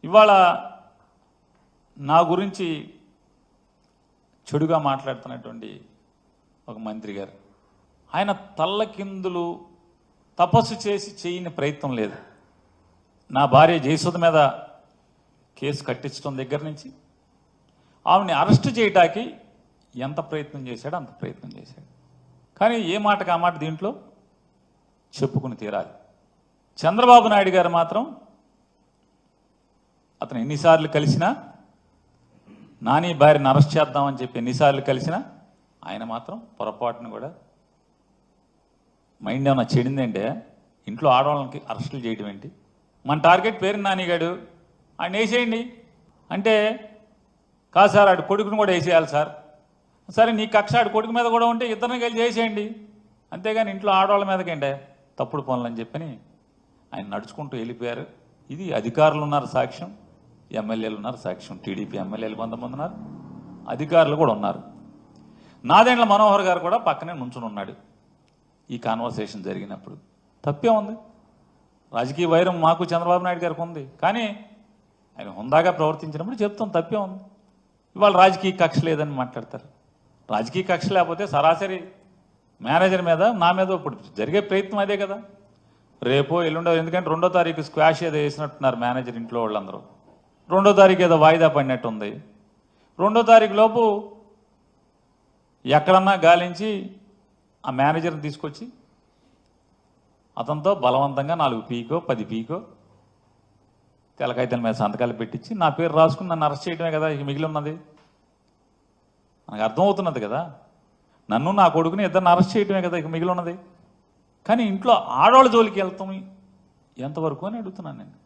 ఇవాళ నా గురించి చెడుగా మాట్లాడుతున్నటువంటి ఒక మంత్రి గారు, ఆయన తల్లకిందులు తపస్సు చేసి చేయని ప్రయత్నం లేదు. నా భార్య జయసుధ మీద కేసు కట్టించడం దగ్గర నుంచి ఆమెని అరెస్ట్ చేయడానికి ఎంత ప్రయత్నం చేశాడో అంత ప్రయత్నం చేశాడు. కానీ ఏ మాటకు ఆ మాట దీంట్లో చెప్పుకుని తీరాలి. చంద్రబాబు నాయుడు గారు మాత్రం అతను ఎన్నిసార్లు కలిసినా, నాని భార్యను అరెస్ట్ చేద్దామని చెప్పి ఎన్నిసార్లు కలిసినా ఆయన మాత్రం పొరపాటును కూడా మైండ్ ఏమన్నా చెడిందంటే ఇంట్లో ఆడవాళ్ళకి అరెస్టులు చేయడం ఏంటి? మన టార్గెట్ పేరు నానిగాడు, ఆయన వేసేయండి అంటే కాదు సార్, ఆడు కొడుకును కూడా వేసేయాలి సార్. సరే నీ కక్ష ఆడు కొడుకు మీద కూడా ఉంటే ఇద్దరిని కలిసి చేసేయండి, అంతేగాని ఇంట్లో ఆడవాళ్ళ మీదకేంటే తప్పుడు పనులు అని చెప్పని ఆయన నడుచుకుంటూ వెళ్ళిపోయారు. ఇది అధికారులు ఉన్నారు సాక్ష్యం, ఎమ్మెల్యేలు ఉన్నారు సాక్ష్యం. టీడీపీ ఎమ్మెల్యేలు కొంతమంది ఉన్నారు, అధికారులు కూడా ఉన్నారు. నాదెండ్ల మనోహర్ గారు కూడా పక్కనే నుంచుని ఉన్నాడు ఈ కాన్వర్సేషన్ జరిగినప్పుడు. తప్పే ఉంది. రాజకీయ వైరం మాకు చంద్రబాబు నాయుడు గారికి ఉంది, కానీ ఆయన హుందాగా ప్రవర్తించినప్పుడు చెప్తాం తప్పే ఉంది. ఇవాళ రాజకీయ కక్ష లేదని మాట్లాడతారు. రాజకీయ కక్ష లేకపోతే సరాసరి మేనేజర్ మీద, నా మీద ఇప్పుడు జరిగే ప్రయత్నం అదే కదా. రేపో ఎల్లుండో, ఎందుకంటే 2వ తారీఖు స్క్వాష్ ఏదో వేసినట్టున్నారు మేనేజర్ ఇంట్లో వాళ్ళందరూ. 2వ తారీఖు ఏదో వాయిదా పడినట్టు ఉంది. 2వ తారీఖు లోపు ఎక్కడన్నా గాలించి ఆ మేనేజర్ని తీసుకొచ్చి అతనితో బలవంతంగా 4 పీకో 10 పీకో తెలకాయితల మీద సంతకాలు పెట్టించి నా పేరు రాసుకుని నన్ను అరెస్ట్ చేయడమే కదా ఇక మిగిలి ఉన్నది. మనకు అర్థమవుతున్నది కదా, నన్ను నా కొడుకుని ఇద్దరిని అరెస్ట్ చేయడమే కదా ఇక మిగిలి ఉన్నది. కానీ ఇంట్లో ఆడవాళ్ళ జోలికి వెళ్తాం ఎంతవరకు అని అడుగుతున్నాను నేను.